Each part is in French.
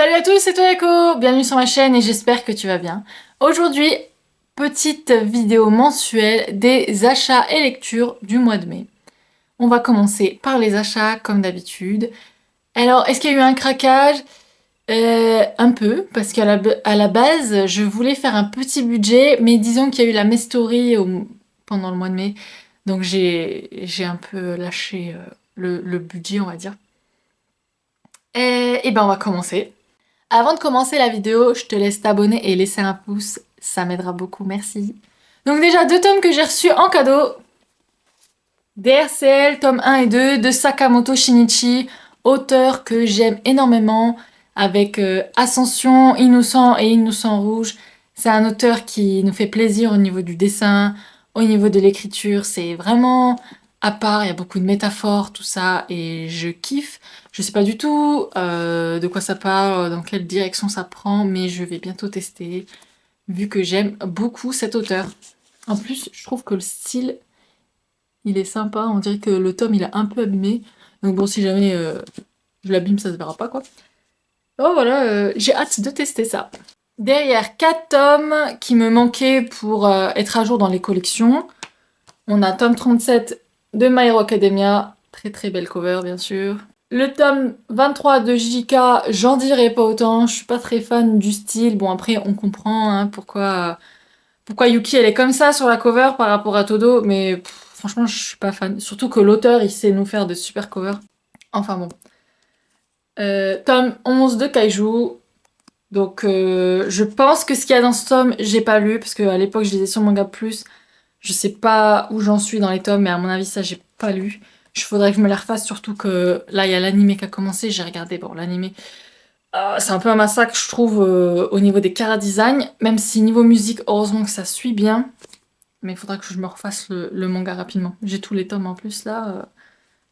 Salut à tous, c'est Toyako, bienvenue sur ma chaîne et j'espère que tu vas bien. Aujourd'hui, petite vidéo mensuelle des achats et lectures du mois de mai. On va commencer par les achats comme d'habitude. Alors, est-ce qu'il y a eu un craquage? Un peu, parce qu'à la base, je voulais faire un petit budget, mais disons qu'il y a eu la May Story pendant le mois de mai, donc j'ai un peu lâché le budget, on va dire. Et ben on va commencer. Avant de commencer la vidéo, je te laisse t'abonner et laisser un pouce, ça m'aidera beaucoup, merci. Donc déjà, 2 tomes que j'ai reçus en cadeau. DRCL, tome 1 et 2 de Sakamoto Shinichi, auteur que j'aime énormément, avec Ascension, Innocent et Innocent Rouge. C'est un auteur qui nous fait plaisir au niveau du dessin, au niveau de l'écriture, c'est vraiment à part, il y a beaucoup de métaphores, tout ça, et je kiffe. Je sais pas du tout de quoi ça parle, dans quelle direction ça prend, mais je vais bientôt tester, vu que j'aime beaucoup cet auteur. En plus, je trouve que le style, il est sympa, on dirait que le tome, il est un peu abîmé. Donc bon, si jamais je l'abîme, ça se verra pas, quoi. Oh voilà, j'ai hâte de tester ça. Derrière, 4 tomes qui me manquaient pour être à jour dans les collections. On a tome 37 de My Hero Academia, très très belle cover, bien sûr. Le tome 23 de JK, j'en dirai pas autant, je suis pas très fan du style. Bon après on comprend hein, pourquoi Yuki elle est comme ça sur la cover par rapport à Todo, mais franchement je suis pas fan. Surtout que l'auteur il sait nous faire de super covers. Enfin bon. Tome 11 de Kaiju. Donc je pense que ce qu'il y a dans ce tome j'ai pas lu, parce qu'à l'époque je lisais sur Manga Plus. Je sais pas où j'en suis dans les tomes, mais à mon avis ça j'ai pas lu. Il faudrait que je me les refasse, surtout que là, il y a l'animé qui a commencé, j'ai regardé, bon, l'animé, c'est un peu un massacre, je trouve, au niveau des chara-design, même si niveau musique, heureusement que ça suit bien, mais il faudra que je me refasse le manga rapidement. J'ai tous les tomes en plus, là,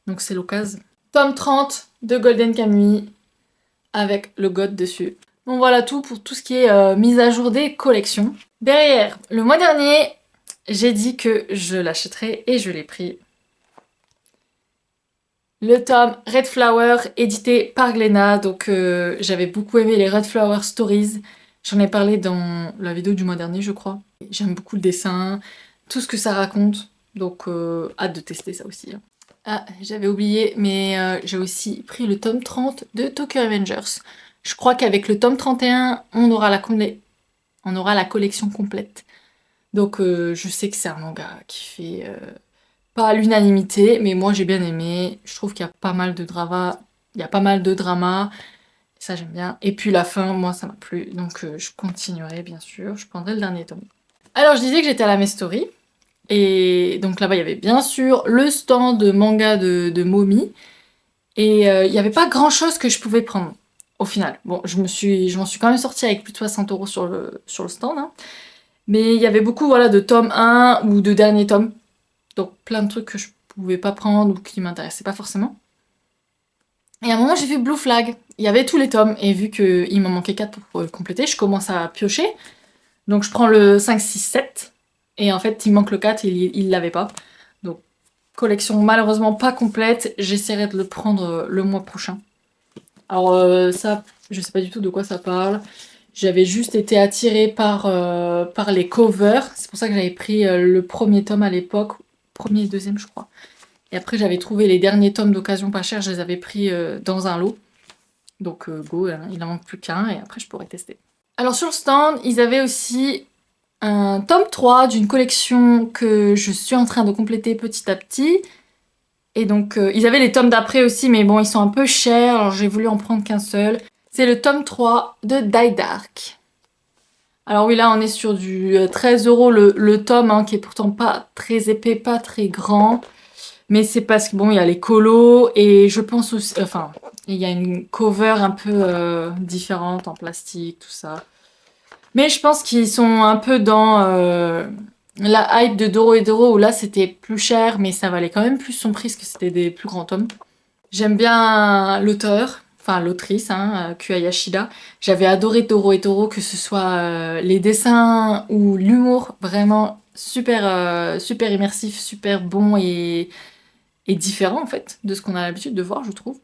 donc c'est l'occasion. Tome 30 de Golden Kamuy, avec le God dessus. Donc voilà tout pour tout ce qui est mise à jour des collections. Derrière, le mois dernier, j'ai dit que je l'achèterais et je l'ai pris. Le tome Red Flower, édité par Glénat, donc j'avais beaucoup aimé les Red Flower Stories. J'en ai parlé dans la vidéo du mois dernier, je crois. J'aime beaucoup le dessin, tout ce que ça raconte, donc hâte de tester ça aussi. Ah, j'avais oublié, mais j'ai aussi pris le tome 30 de Tokyo Revengers. Je crois qu'avec le tome 31, on aura la collection complète. Donc je sais que c'est un manga qui fait... pas à l'unanimité, mais moi j'ai bien aimé. Je trouve qu'il y a pas mal de drama. Ça j'aime bien. Et puis la fin, moi ça m'a plu. Donc je continuerai bien sûr. Je prendrai le dernier tome. Alors je disais que j'étais à la May Story. Et donc là-bas il y avait bien sûr le stand de manga de Momi. Et il n'y avait pas grand chose que je pouvais prendre au final. Bon, je m'en suis quand même sortie avec plus de 60 € sur le stand. Hein. Mais il y avait beaucoup voilà, de tome 1 ou de dernier tome. Donc plein de trucs que je pouvais pas prendre ou qui m'intéressaient pas forcément. Et à un moment j'ai vu Blue Flag, il y avait tous les tomes, et vu qu'il m'en manquait 4 pour compléter, je commence à piocher. Donc je prends le 5, 6, 7, et en fait il manque le 4, il l'avait pas. Donc collection malheureusement pas complète, j'essaierai de le prendre le mois prochain. Alors ça, je sais pas du tout de quoi ça parle. J'avais juste été attirée par les covers, c'est pour ça que j'avais pris le premier tome à l'époque, premier et deuxième je crois. Et après j'avais trouvé les derniers tomes d'occasion pas cher, je les avais pris dans un lot. Donc go, hein, il en manque plus qu'un et après je pourrais tester. Alors sur le stand, ils avaient aussi un tome 3 d'une collection que je suis en train de compléter petit à petit. Et donc ils avaient les tomes d'après aussi, mais bon ils sont un peu chers, alors j'ai voulu en prendre qu'un seul. C'est le tome 3 de Die Dark. Alors oui, là on est sur du 13 € le tome, hein, qui est pourtant pas très épais, pas très grand. Mais c'est parce que bon, il y a les colos et je pense aussi... Enfin, il y a une cover un peu différente en plastique, tout ça. Mais je pense qu'ils sont un peu dans la hype de Doro et Doro où là c'était plus cher, mais ça valait quand même plus son prix parce que c'était des plus grands tomes. J'aime bien l'auteur, enfin l'autrice, hein, Kuya Yashida. J'avais adoré Doro et Doro, que ce soit les dessins ou l'humour, vraiment super, super immersif, super bon et différent en fait de ce qu'on a l'habitude de voir, je trouve.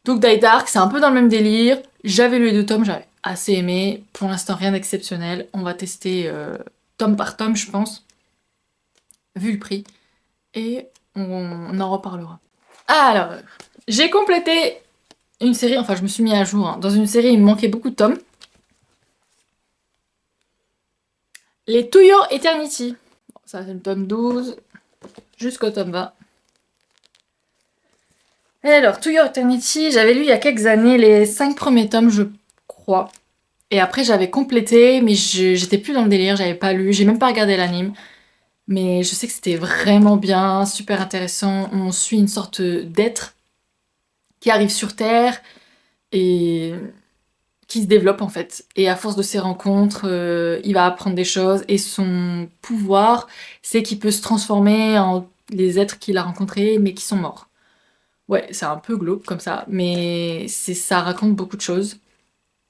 Donc Die Dark, c'est un peu dans le même délire. J'avais lu les 2 tomes, j'avais assez aimé. Pour l'instant, rien d'exceptionnel. On va tester tome par tome, je pense, vu le prix. Et on en reparlera. Alors, j'ai complété une série, enfin je me suis mis à jour. Hein. Dans une série, il me manquait beaucoup de tomes. Les To Your Eternity. Bon, ça c'est le tome 12 jusqu'au tome 20. Et alors, To Your Eternity, j'avais lu il y a quelques années les 5 premiers tomes, je crois. Et après, j'avais complété, mais j'étais plus dans le délire, j'avais pas lu, j'ai même pas regardé l'anime. Mais je sais que c'était vraiment bien, super intéressant. On suit une sorte d'être qui arrive sur Terre et qui se développe en fait. Et à force de ces rencontres, il va apprendre des choses. Et son pouvoir, c'est qu'il peut se transformer en les êtres qu'il a rencontrés, mais qui sont morts. Ouais, c'est un peu glauque comme ça, mais ça raconte beaucoup de choses.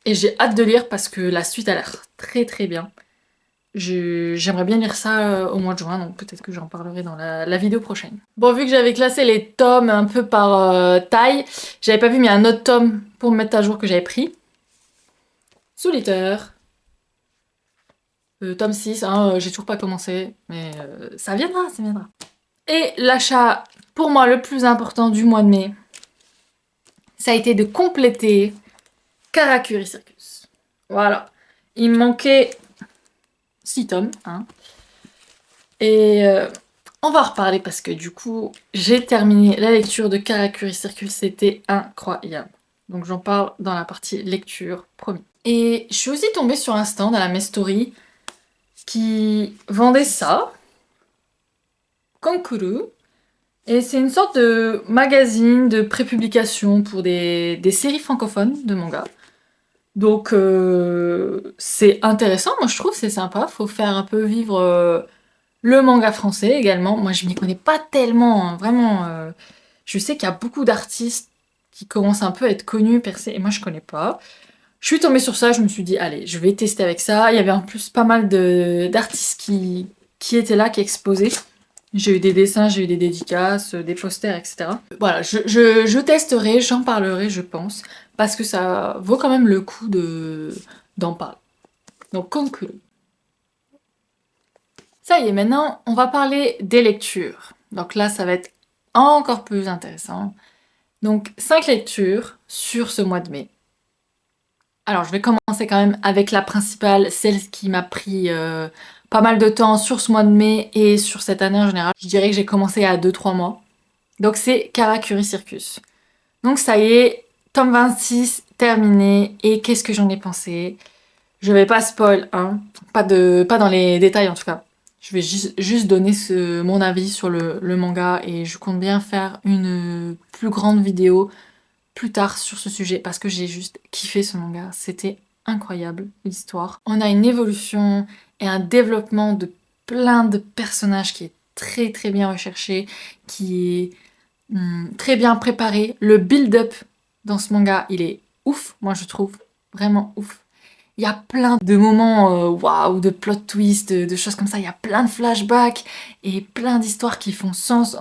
Et j'ai hâte de lire parce que la suite a l'air très très bien. J'aimerais bien lire ça au mois de juin, donc peut-être que j'en parlerai dans la vidéo prochaine. Bon, vu que j'avais classé les tomes un peu par taille, j'avais pas vu, mais il y a un autre tome pour me mettre à jour que j'avais pris. Solitaire. Tome 6, hein, j'ai toujours pas commencé, mais ça viendra, ça viendra. Et l'achat, pour moi, le plus important du mois de mai, ça a été de compléter Karakuri Circus. Voilà. Il me manquait 6 tomes, hein. Et on va en reparler parce que du coup, j'ai terminé la lecture de Karakuri Circus, c'était incroyable. Donc j'en parle dans la partie lecture, promis. Et je suis aussi tombée sur un stand à la Mestory qui vendait ça, Kankuru. Et c'est une sorte de magazine de prépublication pour des séries francophones de manga. Donc c'est intéressant, moi je trouve, c'est sympa. Faut faire un peu vivre le manga français également. Moi je m'y connais pas tellement, hein, vraiment. Je sais qu'il y a beaucoup d'artistes qui commencent un peu à être connus, percés, et moi je connais pas. Je suis tombée sur ça, je me suis dit, allez, je vais tester avec ça. Il y avait en plus pas mal d'artistes qui étaient là, qui exposaient. J'ai eu des dessins, j'ai eu des dédicaces, des posters, etc. Voilà, je testerai, j'en parlerai, je pense, parce que ça vaut quand même le coup d'en parler. Donc, conclu. Ça y est, maintenant, on va parler des lectures. Donc là, ça va être encore plus intéressant. Donc, 5 lectures sur ce mois de mai. Alors, je vais commencer quand même avec la principale, celle qui m'a pris pas mal de temps sur ce mois de mai et sur cette année en général. Je dirais que j'ai commencé à 2-3 mois. Donc, c'est Karakuri Circus. Donc, ça y est, tome 26 terminé. Et qu'est-ce que j'en ai pensé? Je vais pas spoil, hein. Pas dans les détails en tout cas. Je vais juste donner mon avis sur le manga et je compte bien faire une plus grande vidéo plus tard sur ce sujet parce que j'ai juste kiffé ce manga. C'était incroyable l'histoire. On a une évolution et un développement de plein de personnages qui est très très bien recherché, qui est très bien préparé. Le build-up dans ce manga, il est ouf, moi je trouve. Vraiment ouf. Il y a plein de moments waouh, de plot twists, de choses comme ça. Il y a plein de flashbacks et plein d'histoires qui font sens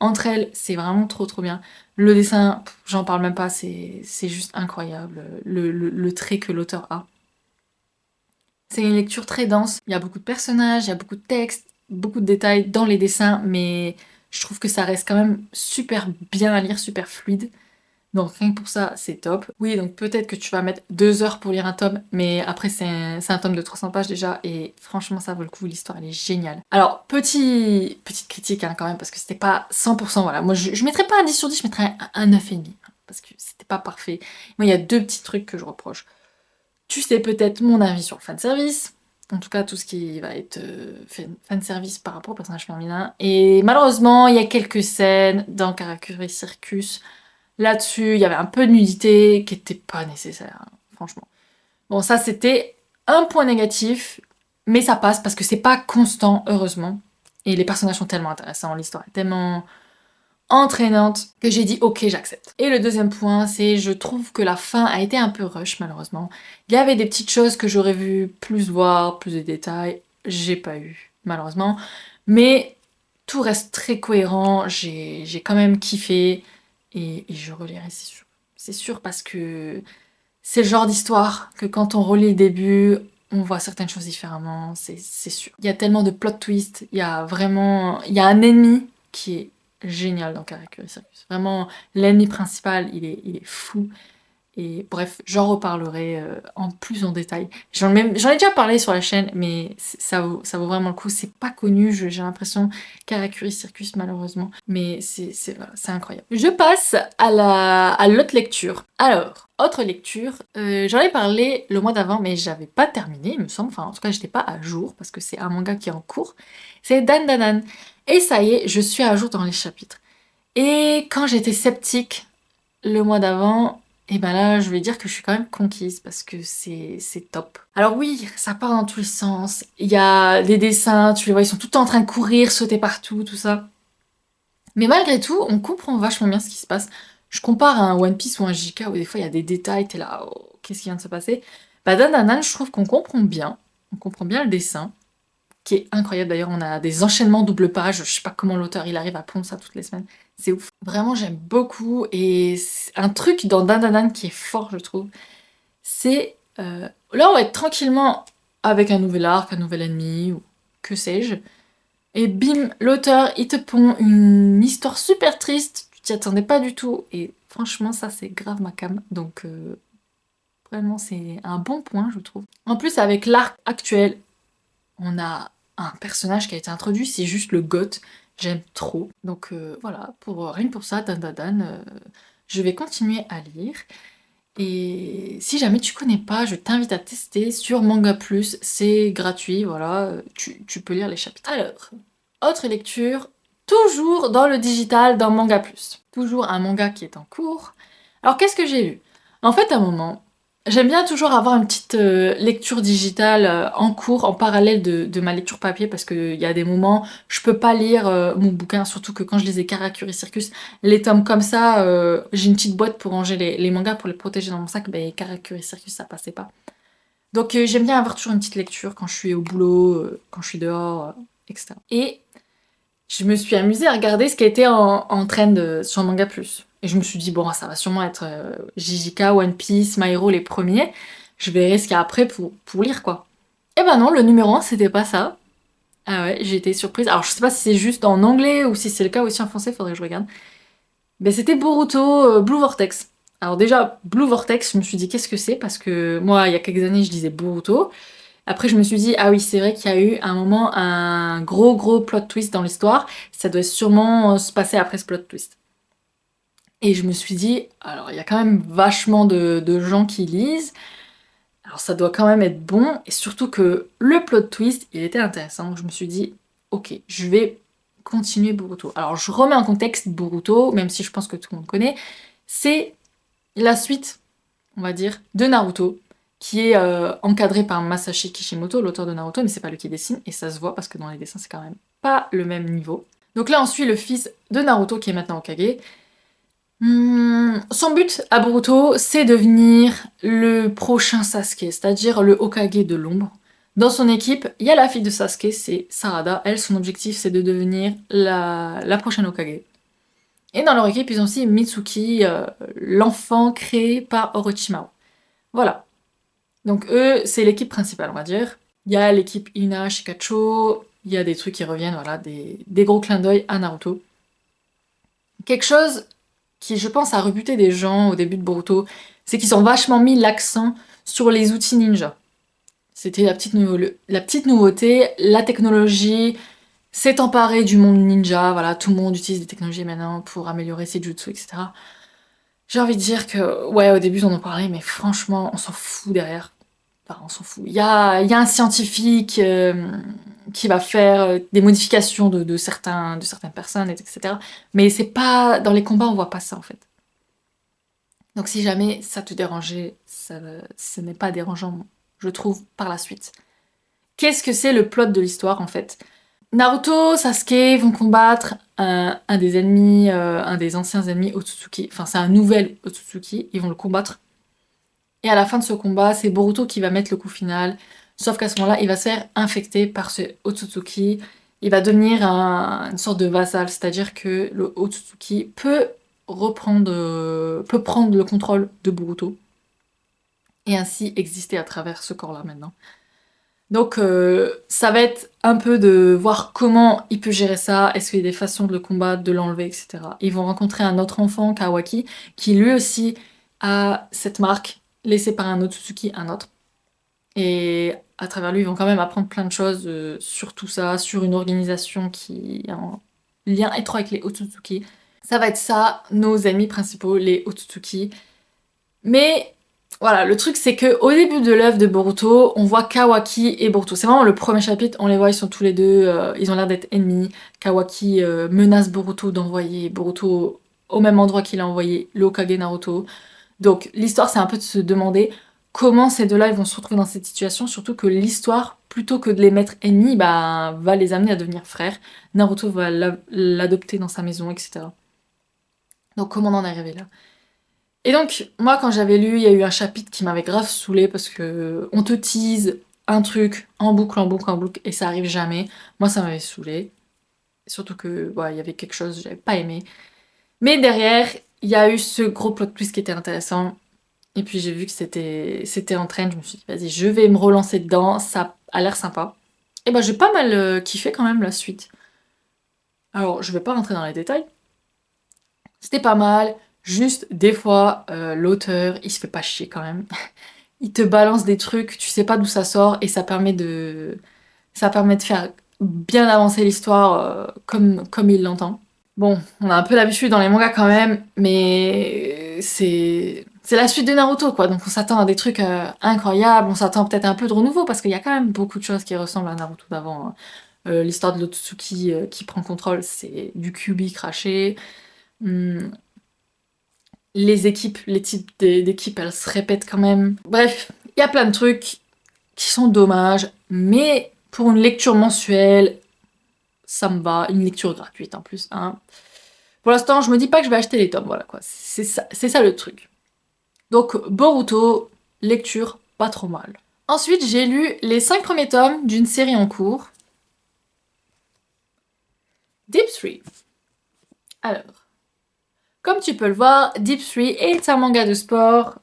entre elles. C'est vraiment trop trop bien. Le dessin, j'en parle même pas, c'est juste incroyable. Le trait que l'auteur a. C'est une lecture très dense. Il y a beaucoup de personnages, il y a beaucoup de textes, beaucoup de détails dans les dessins, mais je trouve que ça reste quand même super bien à lire, super fluide. Donc rien que pour ça, c'est top. Oui, donc peut-être que tu vas mettre 2 heures pour lire un tome, mais après c'est un tome de 300 pages déjà, et franchement ça vaut le coup, l'histoire elle est géniale. Alors, petite critique hein, quand même, parce que c'était pas 100%, voilà. Moi je mettrais pas un 10 sur 10, je mettrais un 9,5, hein, parce que c'était pas parfait. Moi il y a 2 petits trucs que je reproche. Tu sais peut-être mon avis sur le fanservice, en tout cas tout ce qui va être fanservice par rapport au personnage féminin, et malheureusement il y a quelques scènes dans Karakuri Circus. Là-dessus, il y avait un peu de nudité qui était pas nécessaire, hein, franchement. Bon, ça c'était un point négatif, mais ça passe parce que c'est pas constant, heureusement. Et les personnages sont tellement intéressants, l'histoire est tellement entraînante que j'ai dit ok, j'accepte. Et le deuxième point, c'est je trouve que la fin a été un peu rush, malheureusement. Il y avait des petites choses que j'aurais vu plus voir, plus de détails, j'ai pas eu, malheureusement. Mais tout reste très cohérent, j'ai quand même kiffé et je relirai, c'est sûr. C'est sûr parce que C'est le genre d'histoire que quand on relit le début, on voit certaines choses différemment, c'est sûr. Il y a tellement de plot twists, il y a un ennemi qui est génial dans Karakuri Circus. Vraiment, l'ennemi principal, il est fou. Et bref, j'en reparlerai en plus en détail. J'en ai déjà parlé sur la chaîne, mais ça vaut vraiment le coup. C'est pas connu, j'ai l'impression, Karakuri Circus malheureusement. Mais voilà, c'est incroyable. Je passe à l'autre lecture. Alors, autre lecture, j'en ai parlé le mois d'avant, mais j'avais pas terminé, il me semble. Enfin, en tout cas, j'étais pas à jour, parce que c'est un manga qui est en cours. C'est Dan Dan Dan. Et ça y est, je suis à jour dans les chapitres. Et quand j'étais sceptique le mois d'avant, et ben là, je vais dire que je suis quand même conquise parce que c'est top. Alors oui, ça part dans tous les sens. Il y a des dessins, tu les vois, ils sont tout le temps en train de courir, sauter partout, tout ça. Mais malgré tout, on comprend vachement bien ce qui se passe. Je compare à un One Piece ou un JK où des fois il y a des détails, t'es là, oh, qu'est-ce qui vient de se passer? Bah Dan Dan Dan, je trouve qu'on comprend bien. On comprend bien le dessin, qui est incroyable. D'ailleurs, on a des enchaînements double page. Je sais pas comment l'auteur il arrive à pondre ça toutes les semaines. C'est ouf. Vraiment, j'aime beaucoup. Et un truc dans Dan Dan Dan qui est fort, je trouve, c'est... là, on va être tranquillement avec un nouvel arc, un nouvel ennemi, ou que sais-je. Et bim, l'auteur, il te pond une histoire super triste. Tu t'y attendais pas du tout. Et franchement, ça, c'est grave ma came. Donc, vraiment, c'est un bon point, je trouve. En plus, avec l'arc actuel, on a un personnage qui a été introduit, c'est juste le goth. J'aime trop. Donc voilà, rien que pour ça, Dan Dan Dan, je vais continuer à lire. Et si jamais tu connais pas, je t'invite à tester sur Manga Plus, c'est gratuit, voilà, tu peux lire les chapitres. Alors, autre lecture, toujours dans le digital, dans Manga Plus. Toujours un manga qui est en cours. Alors qu'est-ce que j'ai lu? En fait, à un moment, j'aime bien toujours avoir une petite lecture digitale en cours, en parallèle de ma lecture papier, parce qu'il y a des moments, je peux pas lire mon bouquin, surtout que quand je lisais Karakuri Circus, les tomes comme ça, j'ai une petite boîte pour ranger les mangas, pour les protéger dans mon sac, mais Karakuri Circus, ça passait pas. Donc j'aime bien avoir toujours une petite lecture quand je suis au boulot, quand je suis dehors, etc. Et je me suis amusée à regarder ce qui était en trend sur Manga Plus. Et je me suis dit, bon, ça va sûrement être JJK, One Piece, My Hero, les premiers. Je verrai ce qu'il y a après pour lire, quoi. Et ben non, le numéro 1, c'était pas ça. Ah ouais, j'ai été surprise. Alors, je sais pas si c'est juste en anglais ou si c'est le cas aussi en français, faudrait que je regarde. Mais c'était Boruto Blue Vortex. Alors déjà, Blue Vortex, je me suis dit, qu'est-ce que c'est? Parce que moi, il y a quelques années, je disais Boruto. Après, je me suis dit, ah oui, c'est vrai qu'il y a eu à un moment un gros plot twist dans l'histoire. Ça doit sûrement se passer après ce plot twist. Et je me suis dit, alors il y a quand même vachement de gens qui lisent. Alors ça doit quand même être bon. Et surtout que le plot twist, il était intéressant. Donc je me suis dit, ok, je vais continuer Boruto. Alors je remets en contexte Boruto, même si je pense que tout le monde connaît. C'est la suite, on va dire, de Naruto, qui est encadré par Masashi Kishimoto, l'auteur de Naruto, mais c'est pas lui qui dessine, et ça se voit parce que dans les dessins c'est quand même pas le même niveau. Donc là on suit le fils de Naruto qui est maintenant Hokage. Son but à Boruto, c'est devenir le prochain Sasuke, c'est-à-dire le Hokage de l'ombre. Dans son équipe, il y a la fille de Sasuke, c'est Sarada. Elle, son objectif, c'est de devenir la prochaine Hokage. Et dans leur équipe, ils ont aussi Mitsuki, l'enfant créé par Orochimaru. Voilà. Donc eux, c'est l'équipe principale, on va dire. Il y a l'équipe Ina, Shikacho, il y a des trucs qui reviennent, voilà, des gros clins d'œil à Naruto. Quelque chose qui, je pense, a rebuté des gens au début de Boruto, c'est qu'ils ont vachement mis l'accent sur les outils ninja. C'était la petite nouveauté, la technologie s'est emparée du monde ninja, voilà, tout le monde utilise des technologies maintenant pour améliorer ses jutsu, etc. J'ai envie de dire que, ouais, au début on en parlait, mais franchement, on s'en fout derrière. Enfin, on s'en fout. Il y a un scientifique qui va faire des modifications de certaines personnes, etc. Mais c'est pas... Dans les combats, on voit pas ça, en fait. Donc si jamais ça te dérangeait, ce n'est pas dérangeant, je trouve, par la suite. Qu'est-ce que c'est le plot de l'histoire, en fait? Naruto, Sasuke vont combattre un des ennemis, un des anciens ennemis Otsutsuki. Enfin, c'est un nouvel Otsutsuki, ils vont le combattre. Et à la fin de ce combat, c'est Boruto qui va mettre le coup final. Sauf qu'à ce moment-là, il va se faire infecter par ce Otsutsuki. Il va devenir une sorte de vassal, c'est-à-dire que le Otsutsuki peut prendre le contrôle de Boruto. et ainsi exister à travers ce corps-là maintenant. Donc ça va être un peu de voir comment il peut gérer ça, est-ce qu'il y a des façons de le combattre, de l'enlever, etc. Ils vont rencontrer un autre enfant, Kawaki, qui lui aussi a cette marque laissée par un Otsutsuki, un autre. Et à travers lui, ils vont quand même apprendre plein de choses sur tout ça, sur une organisation qui est en lien étroit avec les Otsutsuki. Ça va être ça, nos ennemis principaux, les Otsutsuki. Mais voilà, le truc c'est que au début de l'œuvre de Boruto, on voit Kawaki et Boruto. C'est vraiment le premier chapitre, on les voit, ils sont tous les deux, ils ont l'air d'être ennemis. Kawaki menace Boruto d'envoyer Boruto au même endroit qu'il a envoyé le Hokage Naruto. Donc l'histoire c'est un peu de se demander comment ces deux-là ils vont se retrouver dans cette situation, surtout que l'histoire, plutôt que de les mettre ennemis, bah, va les amener à devenir frères. Naruto va l'adopter dans sa maison, etc. Donc comment on en est arrivé là? Et donc, moi, quand j'avais lu, il y a eu un chapitre qui m'avait grave saoulée parce que on te tease un truc en boucle, en boucle, en boucle, et ça arrive jamais. Moi, ça m'avait saoulée. Surtout que, il y avait quelque chose que j'avais pas aimé. Mais derrière, il y a eu ce gros plot twist qui était intéressant. Et puis j'ai vu que c'était en train, je me suis dit, vas-y, je vais me relancer dedans, ça a l'air sympa. Et ben, j'ai pas mal kiffé quand même la suite. Alors, je vais pas rentrer dans les détails. C'était pas mal. Juste, des fois, l'auteur, il se fait pas chier quand même. Il te balance des trucs, tu sais pas d'où ça sort, et ça permet de faire bien avancer l'histoire comme il l'entend. Bon, on a un peu l'habitude dans les mangas quand même, mais c'est la suite de Naruto, quoi. Donc on s'attend à des trucs incroyables, on s'attend peut-être un peu de renouveau, parce qu'il y a quand même beaucoup de choses qui ressemblent à Naruto d'avant, hein. L'histoire de l'Otsutsuki qui prend contrôle, c'est du Kyuubi craché. Hum, les types d'équipes, elles se répètent quand même. Bref, il y a plein de trucs qui sont dommages, mais pour une lecture mensuelle, ça me va. Une lecture gratuite en plus, hein. Pour l'instant, je me dis pas que je vais acheter les tomes, voilà quoi. C'est ça le truc. Donc, Boruto, lecture pas trop mal. Ensuite, j'ai lu les 5 premiers tomes d'une série en cours. Deep Three. Alors, comme tu peux le voir, Deep Three est un manga de sport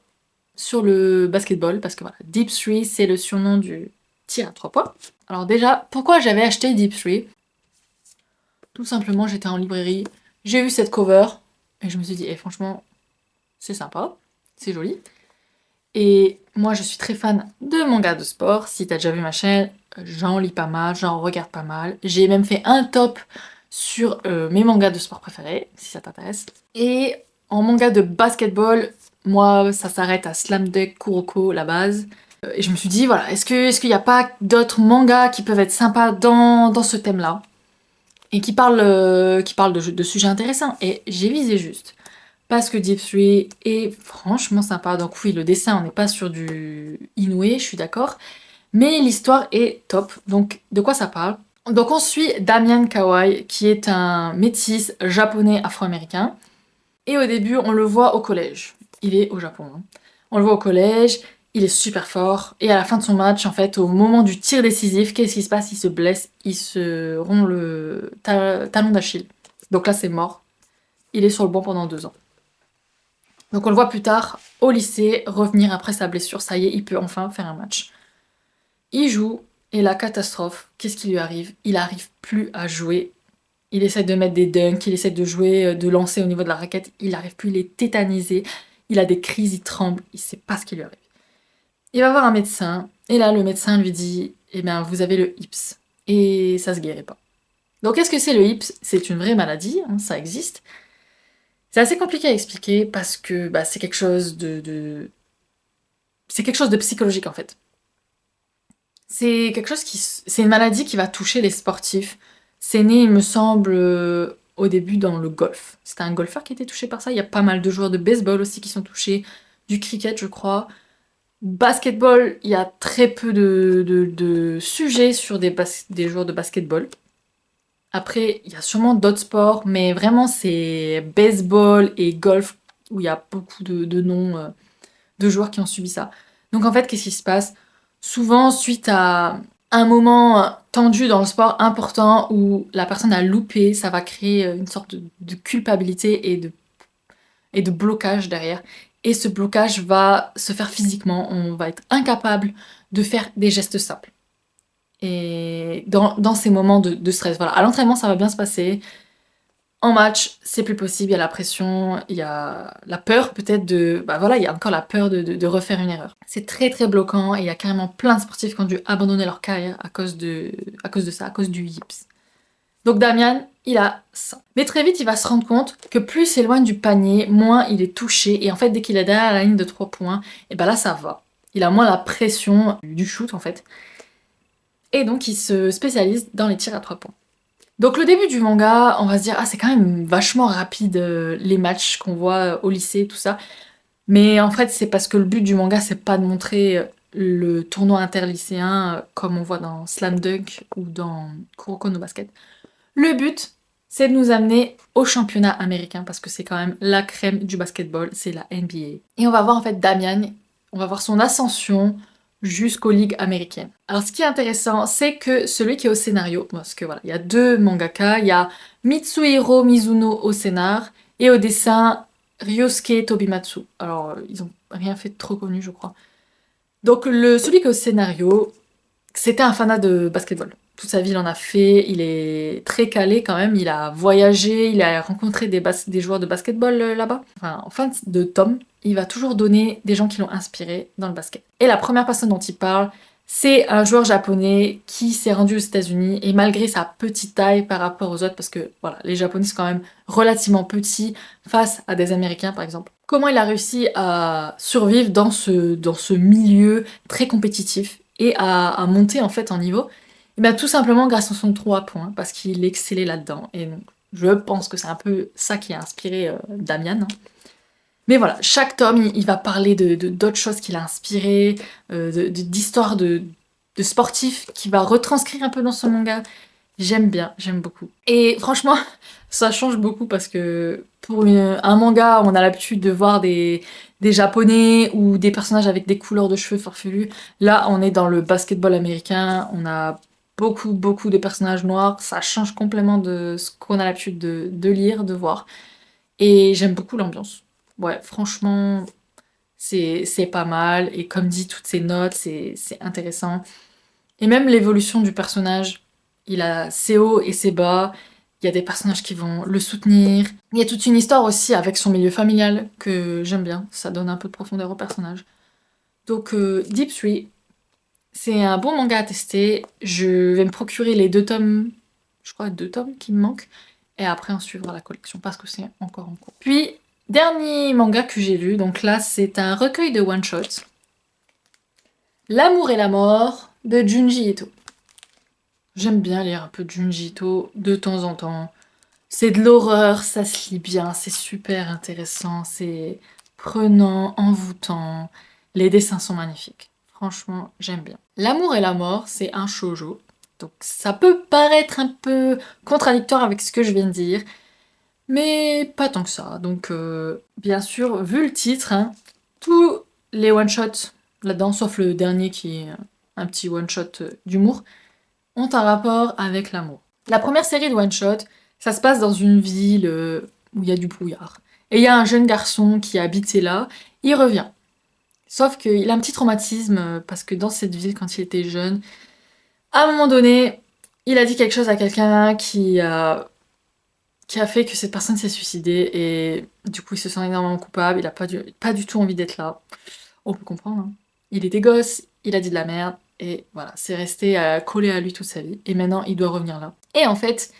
sur le basketball, parce que voilà, Deep Three, c'est le surnom du tir à 3 points. Alors déjà, pourquoi j'avais acheté Deep Three? Tout simplement, j'étais en librairie, j'ai vu cette cover, et je me suis dit, franchement, c'est sympa, c'est joli. Et moi, je suis très fan de mangas de sport. Si t'as déjà vu ma chaîne, j'en lis pas mal, j'en regarde pas mal. J'ai même fait un top sur mes mangas de sport préférés, si ça t'intéresse. Et en manga de basketball, moi, ça s'arrête à Slam Dunk Kuroko, la base. Et je me suis dit, voilà, est-ce qu'il n'y a pas d'autres mangas qui peuvent être sympas dans ce thème-là? Et qui parlent de sujets intéressants. Et j'ai visé juste. Parce que Deep Three est franchement sympa. Donc oui, le dessin, on n'est pas sur du Inoue, je suis d'accord. Mais l'histoire est top. Donc de quoi ça parle? Donc on suit Damian Kawai, qui est un métis japonais afro-américain. Et au début, on le voit au collège. Il est au Japon, hein. On le voit au collège, il est super fort. Et à la fin de son match, en fait, au moment du tir décisif, qu'est-ce qui se passe? Il se blesse, il se rompt le talon d'Achille. Donc là, c'est mort. Il est sur le banc pendant 2 ans. Donc on le voit plus tard, au lycée, revenir après sa blessure. Ça y est, il peut enfin faire un match. Il joue, et la catastrophe, qu'est-ce qui lui arrive? Il arrive plus à jouer. Il essaie de mettre des dunks, il essaie de jouer, de lancer au niveau de la raquette. Il n'arrive plus, il est tétanisé. Il a des crises, il tremble, il sait pas ce qui lui arrive. Il va voir un médecin, et là le médecin lui dit, eh bien vous avez le hips. Et ça se guérit pas. Donc qu'est-ce que c'est le hips? C'est une vraie maladie, hein, ça existe. C'est assez compliqué à expliquer parce que c'est quelque chose c'est quelque chose de psychologique en fait. C'est une maladie qui va toucher les sportifs. C'est né, il me semble, au début dans le golf. C'était un golfeur qui était touché par ça. Il y a pas mal de joueurs de baseball aussi qui sont touchés, du cricket, je crois. Basketball, il y a très peu de sujets sur des joueurs de basketball. Après, il y a sûrement d'autres sports, mais vraiment, c'est baseball et golf où il y a beaucoup de noms de joueurs qui ont subi ça. Donc en fait, qu'est-ce qui se passe? Souvent, suite à un moment tendu dans le sport important où la personne a loupé, ça va créer une sorte de culpabilité et de blocage derrière. et ce blocage va se faire physiquement, on va être incapable de faire des gestes simples. Et dans ces moments de stress, voilà, à l'entraînement ça va bien se passer, en match c'est plus possible, il y a la pression, il y a la peur peut-être de... Bah voilà, il y a encore la peur de refaire une erreur. C'est très très bloquant et il y a carrément plein de sportifs qui ont dû abandonner leur carrière à cause de ça, à cause du yips. Donc Damian, il a ça. Mais très vite, il va se rendre compte que plus il s'éloigne du panier, moins il est touché. Et en fait, dès qu'il est derrière la ligne de 3 points, et ben là, ça va. Il a moins la pression du shoot, en fait. Et donc, il se spécialise dans les tirs à 3 points. Donc le début du manga, on va se dire, ah c'est quand même vachement rapide les matchs qu'on voit au lycée, tout ça. Mais en fait, c'est parce que le but du manga, c'est pas de montrer le tournoi interlycéen comme on voit dans Slam Dunk ou dans Kuroko no Basket. Le but, c'est de nous amener au championnat américain parce que c'est quand même la crème du basketball, c'est la NBA. Et on va voir en fait Damian, on va voir son ascension jusqu'aux ligues américaines. Alors ce qui est intéressant, c'est que celui qui est au scénario, parce que voilà, il y a 2 mangaka, il y a Mitsuhiro Mizuno au scénar et au dessin Ryosuke Tobimatsu. Alors ils ont rien fait de trop connu je crois. Donc celui qui est au scénario, c'était un fanat de basketball. Toute sa vie, il en a fait, il est très calé quand même, il a voyagé, il a rencontré des joueurs de basketball là-bas. Enfin, en fin de tome, il va toujours donner des gens qui l'ont inspiré dans le basket. Et la première personne dont il parle, c'est un joueur japonais qui s'est rendu aux États-Unis et malgré sa petite taille par rapport aux autres, parce que voilà, les Japonais sont quand même relativement petits face à des Américains par exemple. Comment il a réussi à survivre dans ce milieu très compétitif et à monter en fait en niveau, et bien tout simplement grâce à son 3 points, parce qu'il excellait là-dedans. Et donc, je pense que c'est un peu ça qui a inspiré Damian. Hein. Mais voilà, chaque tome, il va parler d'autres choses qui l'a inspiré, d'histoires de sportifs qu'il va retranscrire un peu dans son manga. J'aime bien, j'aime beaucoup. Et franchement, ça change beaucoup parce que pour un manga, on a l'habitude de voir des japonais ou des personnages avec des couleurs de cheveux farfelus. Là, on est dans le basketball américain, on a beaucoup de personnages noirs. Ça change complètement de ce qu'on a l'habitude de lire, de voir. Et j'aime beaucoup l'ambiance. Ouais, franchement, c'est pas mal. Et comme dit, toutes ces notes, c'est intéressant. Et même l'évolution du personnage, il a ses hauts et ses bas, il y a des personnages qui vont le soutenir. Il y a toute une histoire aussi avec son milieu familial que j'aime bien, ça donne un peu de profondeur au personnage. Donc Deep Three, c'est un bon manga à tester, je vais me procurer les 2 tomes, je crois 2 tomes qui me manquent, et après on suivra la collection parce que c'est encore en cours. Puis, dernier manga que j'ai lu, donc là c'est un recueil de one-shots. L'amour et la mort de Junji Ito. J'aime bien lire un peu de Junji Ito de temps en temps. C'est de l'horreur, ça se lit bien, c'est super intéressant, c'est prenant, envoûtant. Les dessins sont magnifiques. Franchement, j'aime bien. L'amour et la mort, c'est un shoujo. Donc ça peut paraître un peu contradictoire avec ce que je viens de dire, mais pas tant que ça. Donc bien sûr, vu le titre, hein, tous les one-shots là-dedans, sauf le dernier qui est un petit one-shot d'humour, ont un rapport avec l'amour. La première série de one-shot, ça se passe dans une ville où il y a du brouillard. Et il y a un jeune garçon qui habitait là, il revient. Sauf qu'il a un petit traumatisme parce que dans cette ville, quand il était jeune, à un moment donné, il a dit quelque chose à quelqu'un qui a fait que cette personne s'est suicidée et du coup il se sent énormément coupable, il a pas du tout envie d'être là. On peut comprendre, hein. Il était gosse, il a dit de la merde, et voilà, c'est resté collé à lui toute sa vie, et maintenant il doit revenir là. Et en fait,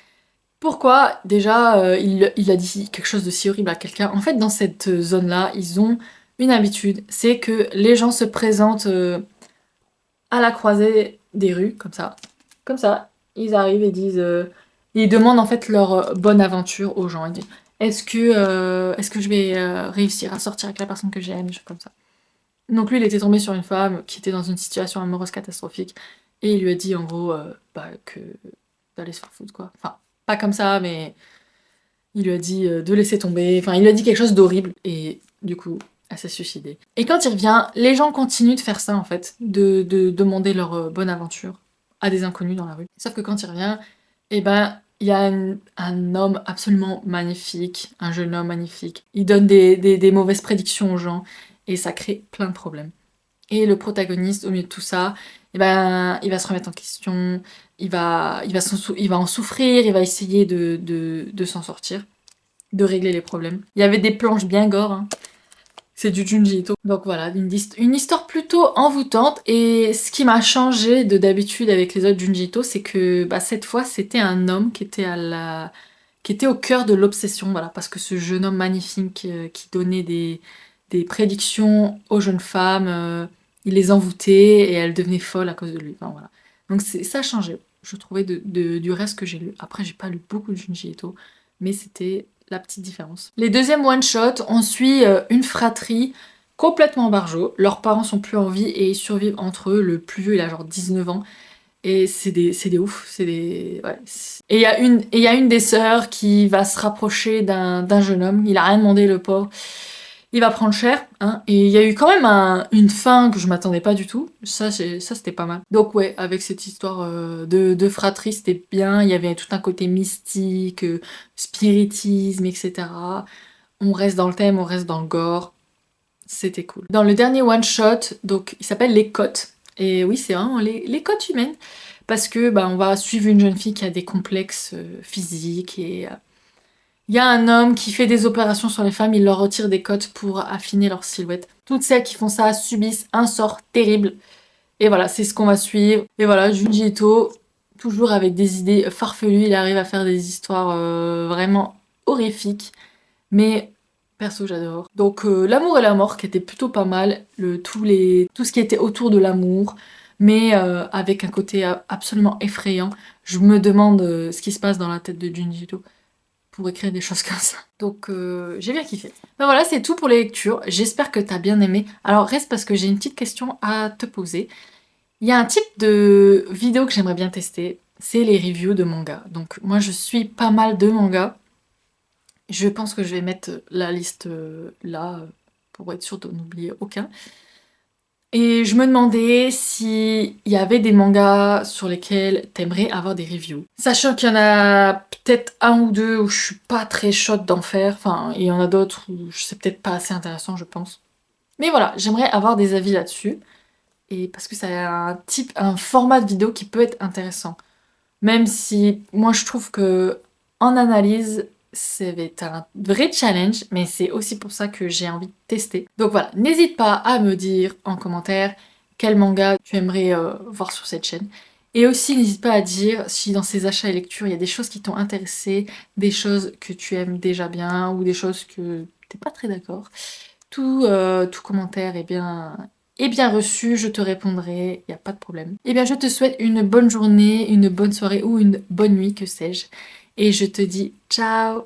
pourquoi déjà il a dit quelque chose de si horrible à quelqu'un? En fait, dans cette zone-là, ils ont une habitude, c'est que les gens se présentent à la croisée des rues, comme ça, ils arrivent et disent... ils demandent en fait leur bonne aventure aux gens. Ils disent, est-ce que je vais réussir à sortir avec la personne que j'aime, des choses comme ça. Donc lui, il était tombé sur une femme qui était dans une situation amoureuse catastrophique, et il lui a dit en gros que d'aller se faire foutre quoi. Enfin, pas comme ça, mais il lui a dit de laisser tomber, enfin il lui a dit quelque chose d'horrible, et du coup, elle s'est suicidée. Et quand il revient, les gens continuent de faire ça en fait, de demander leur bonne aventure à des inconnus dans la rue. Sauf que quand il revient, eh ben, il y a un homme absolument magnifique, un jeune homme magnifique. Il donne des mauvaises prédictions aux gens et ça crée plein de problèmes. Et le protagoniste, au milieu de tout ça, eh ben, il va se remettre en question, il va en souffrir, il va essayer de s'en sortir, de régler les problèmes. Il y avait des planches bien gore, hein. C'est du Junji Ito. Donc voilà, une histoire plutôt envoûtante. Et ce qui m'a changé de d'habitude avec les autres Junji Ito, c'est que bah, cette fois, c'était un homme qui était au cœur de l'obsession. Voilà, parce que ce jeune homme magnifique qui donnait des prédictions aux jeunes femmes, il les envoûtait et elles devenaient folles à cause de lui. Enfin, voilà. Donc ça a changé, je trouvais, du reste que j'ai lu. Après, j'ai pas lu beaucoup de Junji Ito, mais c'était la petite différence. Les deuxièmes one-shot, on suit une fratrie complètement barjot. Leurs parents sont plus en vie et ils survivent entre eux. Le plus vieux, il a genre 19 ans. Et c'est des ouf, c'est des... Ouais. Et il y a une des sœurs qui va se rapprocher d'un jeune homme. Il a rien demandé, le pauvre. Il va prendre cher, hein. Et il y a eu quand même une fin que je m'attendais pas du tout. Ça c'était pas mal. Donc ouais, avec cette histoire de fratrie, c'était bien. Il y avait tout un côté mystique, spiritisme, etc. On reste dans le thème, on reste dans le gore. C'était cool. Dans le dernier one-shot, donc il s'appelle Les Côtes. Et oui, c'est vraiment les côtes humaines. Parce que bah, on va suivre une jeune fille qui a des complexes physiques et il y a un homme qui fait des opérations sur les femmes, il leur retire des côtes pour affiner leur silhouette. Toutes celles qui font ça subissent un sort terrible. Et voilà, c'est ce qu'on va suivre. Et voilà, Junji Ito, toujours avec des idées farfelues, il arrive à faire des histoires vraiment horrifiques. Mais perso, j'adore. Donc L'amour et la mort, qui était plutôt pas mal. Tout ce qui était autour de l'amour, mais avec un côté absolument effrayant. Je me demande ce qui se passe dans la tête de Junji Ito pour écrire des choses comme ça. Donc j'ai bien kiffé. Ben voilà, c'est tout pour les lectures. J'espère que t'as bien aimé. Alors reste parce que j'ai une petite question à te poser. Il y a un type de vidéo que j'aimerais bien tester, c'est les reviews de manga. Donc moi je suis pas mal de mangas. Je pense que je vais mettre la liste là pour être sûre de n'oublier aucun. Et je me demandais s'il y avait des mangas sur lesquels t'aimerais avoir des reviews. Sachant qu'il y en a peut-être un ou deux où je suis pas très chaude d'en faire, enfin, il y en a d'autres où c'est peut-être pas assez intéressant, je pense. Mais voilà, j'aimerais avoir des avis là-dessus. Et parce que c'est un format de vidéo qui peut être intéressant. Même si moi je trouve que en analyse, c'est un vrai challenge, mais c'est aussi pour ça que j'ai envie de tester. Donc voilà, n'hésite pas à me dire en commentaire quel manga tu aimerais voir sur cette chaîne. Et aussi n'hésite pas à dire si dans ces achats et lectures, il y a des choses qui t'ont intéressé, des choses que tu aimes déjà bien, ou des choses que t'es pas très d'accord. Tout commentaire est bien reçu, je te répondrai, il n'y a pas de problème. Eh bien, je te souhaite une bonne journée, une bonne soirée ou une bonne nuit, que sais-je. Et je te dis ciao!